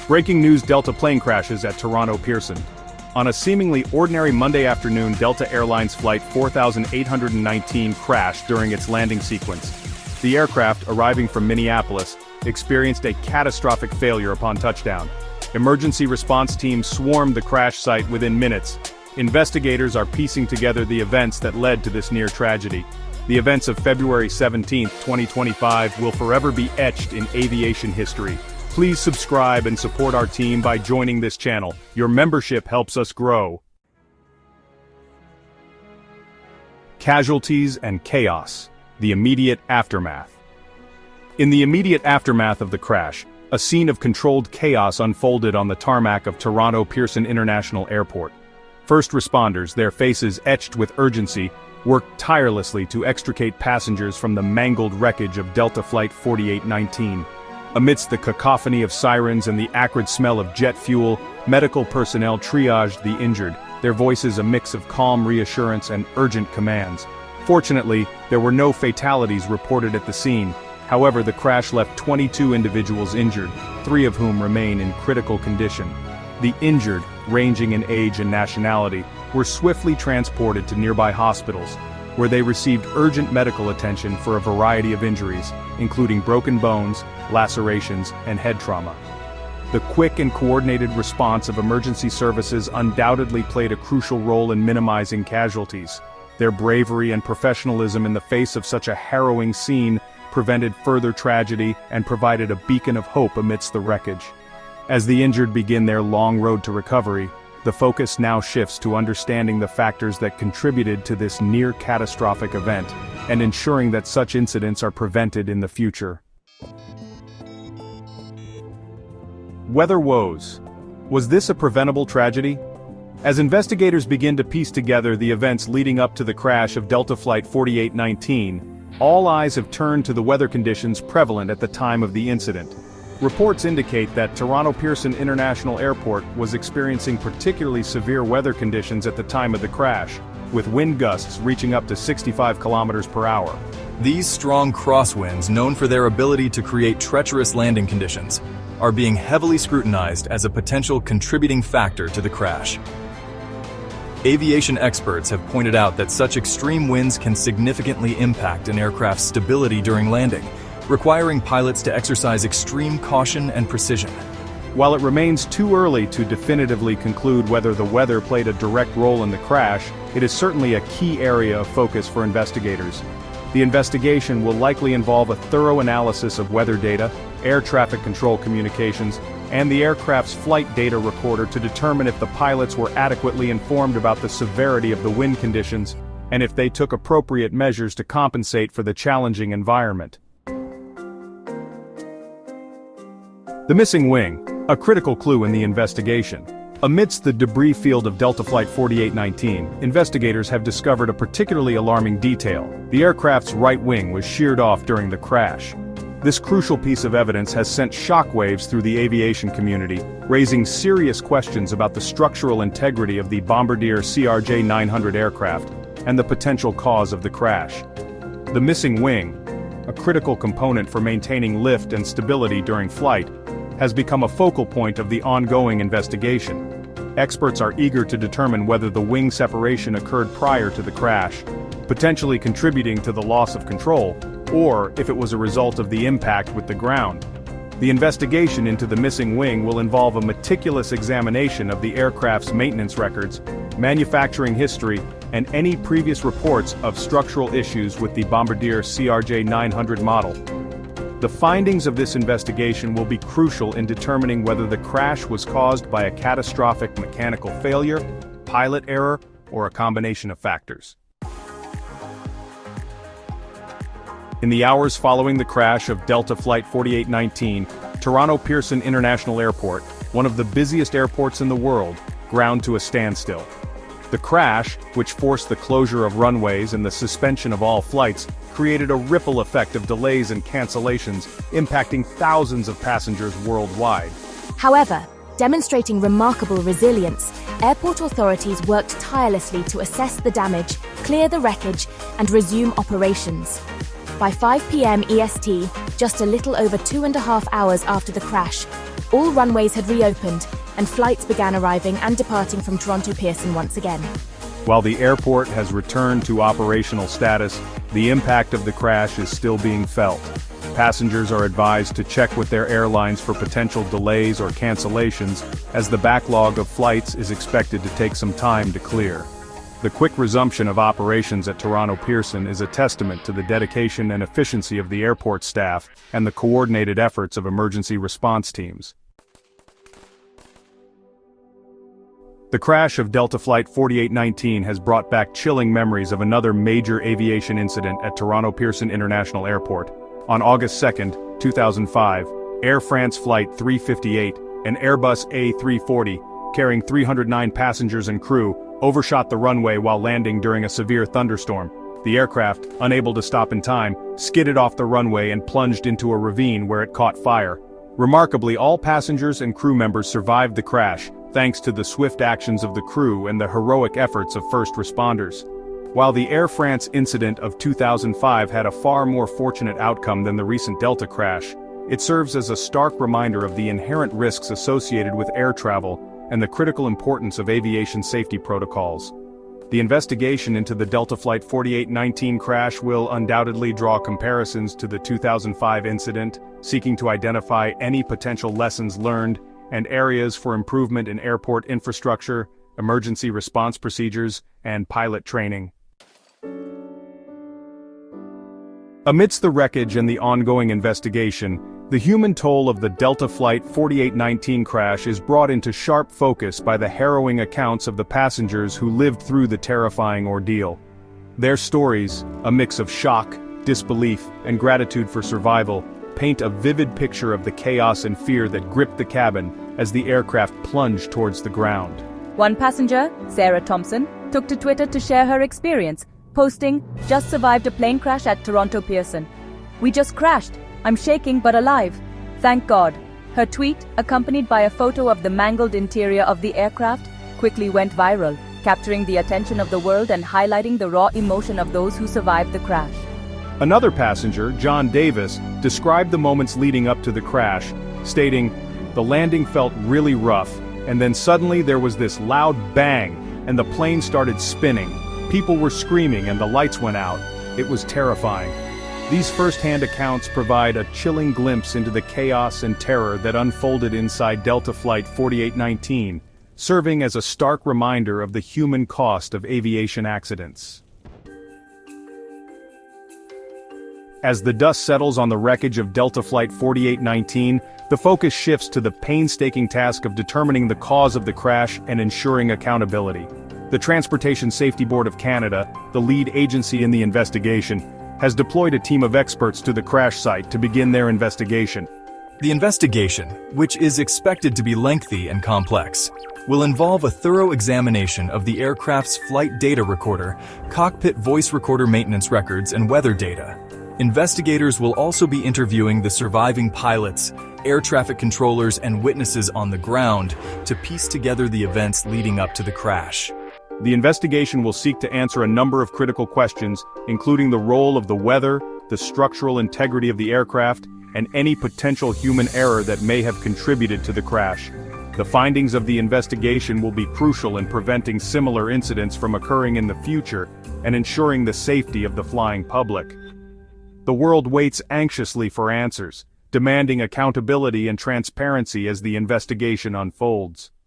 Breaking news: Delta plane crashes at Toronto Pearson. On a seemingly ordinary Monday afternoon, Delta Airlines Flight 4819 crashed during its landing sequence. The aircraft, arriving from Minneapolis, experienced a catastrophic failure upon touchdown. Emergency response teams swarmed the crash site within minutes. Investigators are piecing together the events that led to this near tragedy. The events of February 17, 2025 will forever be etched in aviation history. Please subscribe and support our team by joining this channel. Your membership helps us grow. Casualties and chaos. The immediate aftermath. In the immediate aftermath of the crash, a scene of controlled chaos unfolded on the tarmac of Toronto Pearson International Airport. First responders, their faces etched with urgency, worked tirelessly to extricate passengers from the mangled wreckage of Delta Flight 4819. Amidst the cacophony of sirens and the acrid smell of jet fuel, medical personnel triaged the injured, their voices a mix of calm reassurance and urgent commands. Fortunately, there were no fatalities reported at the scene. However, the crash left 22 individuals injured, 3 of whom remain in critical condition. The injured, ranging in age and nationality, were swiftly transported to nearby hospitals, where they received urgent medical attention for a variety of injuries, including broken bones, lacerations, and head trauma. The quick and coordinated response of emergency services undoubtedly played a crucial role in minimizing casualties. Their bravery and professionalism in the face of such a harrowing scene prevented further tragedy and provided a beacon of hope amidst the wreckage. As the injured begin their long road to recovery, the focus now shifts to understanding the factors that contributed to this near-catastrophic event, and ensuring that such incidents are prevented in the future. Weather woes. Was this a preventable tragedy? As investigators begin to piece together the events leading up to the crash of Delta Flight 4819, all eyes have turned to the weather conditions prevalent at the time of the incident. Reports indicate that Toronto Pearson International Airport was experiencing particularly severe weather conditions at the time of the crash, with wind gusts reaching up to 65 kilometers per hour. These strong crosswinds, known for their ability to create treacherous landing conditions, are being heavily scrutinized as a potential contributing factor to the crash. Aviation experts have pointed out that such extreme winds can significantly impact an aircraft's stability during landing, requiring pilots to exercise extreme caution and precision. While it remains too early to definitively conclude whether the weather played a direct role in the crash, it is certainly a key area of focus for investigators. The investigation will likely involve a thorough analysis of weather data, air traffic control communications, and the aircraft's flight data recorder to determine if the pilots were adequately informed about the severity of the wind conditions, and if they took appropriate measures to compensate for the challenging environment. The missing wing, a critical clue in the investigation. Amidst the debris field of Delta Flight 4819, investigators have discovered a particularly alarming detail. The aircraft's right wing was sheared off during the crash. This crucial piece of evidence has sent shockwaves through the aviation community, raising serious questions about the structural integrity of the Bombardier CRJ-900 aircraft and the potential cause of the crash. The missing wing, a critical component for maintaining lift and stability during flight, has become a focal point of the ongoing investigation. Experts are eager to determine whether the wing separation occurred prior to the crash, potentially contributing to the loss of control, or if it was a result of the impact with the ground. The investigation into the missing wing will involve a meticulous examination of the aircraft's maintenance records, manufacturing history, and any previous reports of structural issues with the Bombardier CRJ-900 model. The findings of this investigation will be crucial in determining whether the crash was caused by a catastrophic mechanical failure, pilot error, or a combination of factors. In the hours following the crash of Delta Flight 4819, Toronto Pearson International Airport, one of the busiest airports in the world, ground to a standstill. The crash, which forced the closure of runways and the suspension of all flights, created a ripple effect of delays and cancellations, impacting thousands of passengers worldwide. However, demonstrating remarkable resilience, airport authorities worked tirelessly to assess the damage, clear the wreckage, and resume operations. By 5 p.m. EST, just a little over 2.5 hours after the crash, All runways had reopened, and flights began arriving and departing from Toronto Pearson once again. While the airport has returned to operational status, the impact of the crash is still being felt. Passengers are advised to check with their airlines for potential delays or cancellations, as the backlog of flights is expected to take some time to clear. The quick resumption of operations at Toronto Pearson is a testament to the dedication and efficiency of the airport staff and the coordinated efforts of emergency response teams. The crash of Delta Flight 4819 has brought back chilling memories of another major aviation incident at Toronto Pearson International Airport. On August 2, 2005, Air France Flight 358, an Airbus A340, carrying 309 passengers and crew, overshot the runway while landing during a severe thunderstorm. The aircraft, unable to stop in time, skidded off the runway and plunged into a ravine where it caught fire. Remarkably, all passengers and crew members survived the crash, thanks to the swift actions of the crew and the heroic efforts of first responders. While the Air France incident of 2005 had a far more fortunate outcome than the recent Delta crash, it serves as a stark reminder of the inherent risks associated with air travel and the critical importance of aviation safety protocols. The investigation into the Delta Flight 4819 crash will undoubtedly draw comparisons to the 2005 incident, seeking to identify any potential lessons learned and areas for improvement in airport infrastructure, emergency response procedures, and pilot training. Amidst the wreckage and the ongoing investigation, the human toll of the Delta Flight 4819 crash is brought into sharp focus by the harrowing accounts of the passengers who lived through the terrifying ordeal. Their stories, a mix of shock, disbelief, and gratitude for survival, paint a vivid picture of the chaos and fear that gripped the cabin as the aircraft plunged towards the ground. One passenger, Sarah Thompson, took to Twitter to share her experience, posting, "Just survived a plane crash at Toronto Pearson. We just crashed. I'm shaking but alive. Thank God." Her tweet, accompanied by a photo of the mangled interior of the aircraft, quickly went viral, capturing the attention of the world and highlighting the raw emotion of those who survived the crash. Another passenger, John Davis, described the moments leading up to the crash, stating, "The landing felt really rough, and then suddenly there was this loud bang, and the plane started spinning. People were screaming and the lights went out. It was terrifying." These first-hand accounts provide a chilling glimpse into the chaos and terror that unfolded inside Delta Flight 4819, serving as a stark reminder of the human cost of aviation accidents. As the dust settles on the wreckage of Delta Flight 4819, the focus shifts to the painstaking task of determining the cause of the crash and ensuring accountability. The Transportation Safety Board of Canada, the lead agency in the investigation, has deployed a team of experts to the crash site to begin their investigation. The investigation, which is expected to be lengthy and complex, will involve a thorough examination of the aircraft's flight data recorder, cockpit voice recorder maintenance records, and weather data. Investigators will also be interviewing the surviving pilots, air traffic controllers, and witnesses on the ground to piece together the events leading up to the crash. The investigation will seek to answer a number of critical questions, including the role of the weather, the structural integrity of the aircraft, and any potential human error that may have contributed to the crash. The findings of the investigation will be crucial in preventing similar incidents from occurring in the future and ensuring the safety of the flying public. The world waits anxiously for answers, demanding accountability and transparency as the investigation unfolds.